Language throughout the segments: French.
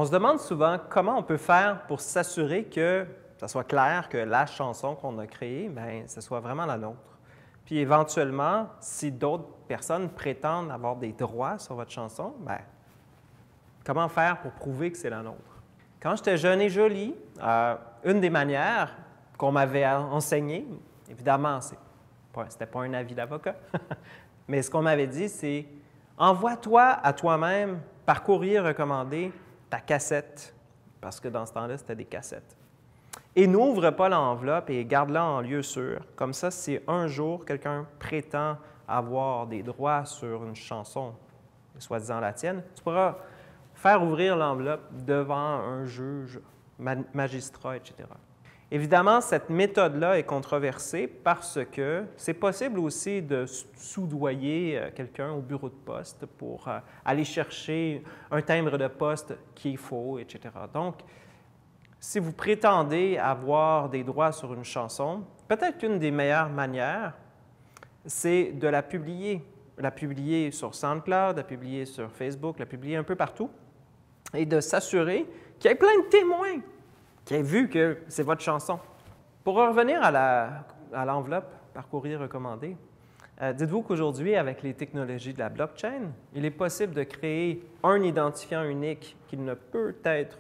On se demande souvent comment on peut faire pour s'assurer que ça soit clair que la chanson qu'on a créée, bien, ce soit vraiment la nôtre. Puis éventuellement, si d'autres personnes prétendent avoir des droits sur votre chanson, bien, comment faire pour prouver que c'est la nôtre? Quand j'étais jeune et jolie, une des manières qu'on m'avait enseigné, évidemment, ce n'était pas un avis d'avocat, mais ce qu'on m'avait dit, c'est « Envoie-toi à toi-même par courrier recommandé ta cassette », parce que dans ce temps-là, c'était des cassettes. Et n'ouvre pas l'enveloppe et garde-la en lieu sûr. Comme ça, si un jour quelqu'un prétend avoir des droits sur une chanson, soi-disant la tienne, tu pourras faire ouvrir l'enveloppe devant un juge, magistrat, etc. Évidemment, cette méthode-là est controversée parce que c'est possible aussi de soudoyer quelqu'un au bureau de poste pour aller chercher un timbre de poste qui est faux, etc. Donc, si vous prétendez avoir des droits sur une chanson, peut-être qu'une des meilleures manières, c'est de la publier sur SoundCloud, la publier sur Facebook, la publier un peu partout, et de s'assurer qu'il y ait plein de témoins qui aient vu que c'est votre chanson. Pour revenir à l'enveloppe par courrier recommandé, dites-vous qu'aujourd'hui, avec les technologies de la blockchain, il est possible de créer un identifiant unique qui ne peut être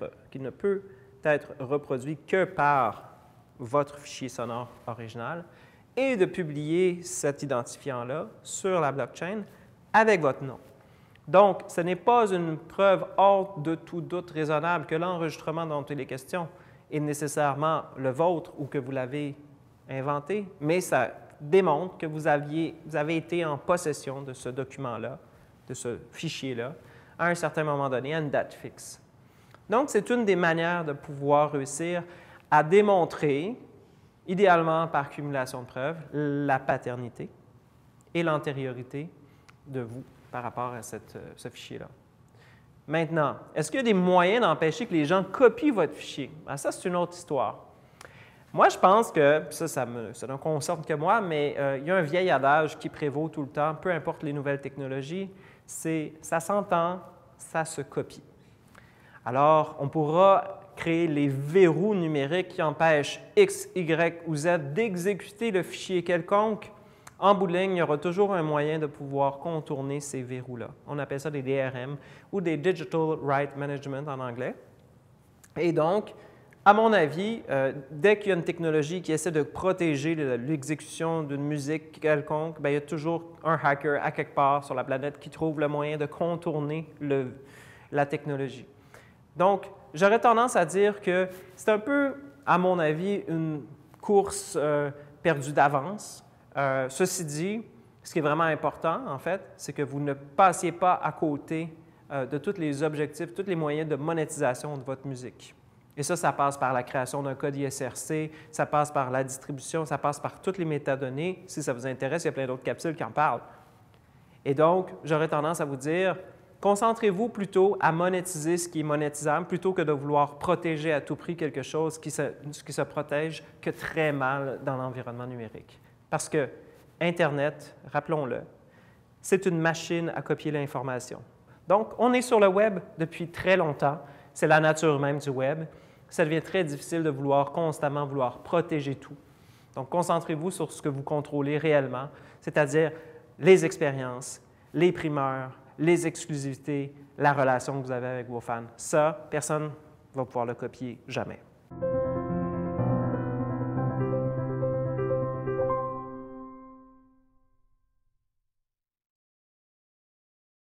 reproduit que par votre fichier sonore original et de publier cet identifiant-là sur la blockchain avec votre nom. Donc, ce n'est pas une preuve hors de tout doute raisonnable que l'enregistrement dont il est question est nécessairement le vôtre ou que vous l'avez inventé, mais ça démontre que vous avez été en possession de ce document-là, de ce fichier-là, à un certain moment donné, à une date fixe. Donc, c'est une des manières de pouvoir réussir à démontrer, idéalement par cumulation de preuves, la paternité et l'antériorité de vous par rapport à ce fichier-là. Maintenant, est-ce qu'il y a des moyens d'empêcher que les gens copient votre fichier? Ben, ça, c'est une autre histoire. Moi, je pense que, ça ne concerne que moi, mais il y a un vieil adage qui prévaut tout le temps, peu importe les nouvelles technologies, c'est « ça s'entend, ça se copie ». Alors, on pourra créer les verrous numériques qui empêchent X, Y ou Z d'exécuter le fichier quelconque. En bout de ligne, il y aura toujours un moyen de pouvoir contourner ces verrous-là. On appelle ça des DRM ou des Digital Right Management en anglais. Et donc, à mon avis, dès qu'il y a une technologie qui essaie de protéger l'exécution d'une musique quelconque, bien, il y a toujours un hacker à quelque part sur la planète qui trouve le moyen de contourner la technologie. Donc, j'aurais tendance à dire que c'est un peu, à mon avis, une course perdue d'avance. Ceci dit, ce qui est vraiment important, en fait, c'est que vous ne passiez pas à côté de tous les objectifs, tous les moyens de monétisation de votre musique. Et ça passe par la création d'un code ISRC, ça passe par la distribution, ça passe par toutes les métadonnées. Si ça vous intéresse, il y a plein d'autres capsules qui en parlent. Et donc, j'aurais tendance à vous dire, concentrez-vous plutôt à monétiser ce qui est monétisable plutôt que de vouloir protéger à tout prix quelque chose qui se protège que très mal dans l'environnement numérique. Parce que Internet, rappelons-le, c'est une machine à copier l'information. Donc, on est sur le web depuis très longtemps. C'est la nature même du web. Ça devient très difficile de constamment vouloir protéger tout. Donc, concentrez-vous sur ce que vous contrôlez réellement, c'est-à-dire les expériences, les primeurs, les exclusivités, la relation que vous avez avec vos fans. Ça, personne ne va pouvoir le copier jamais.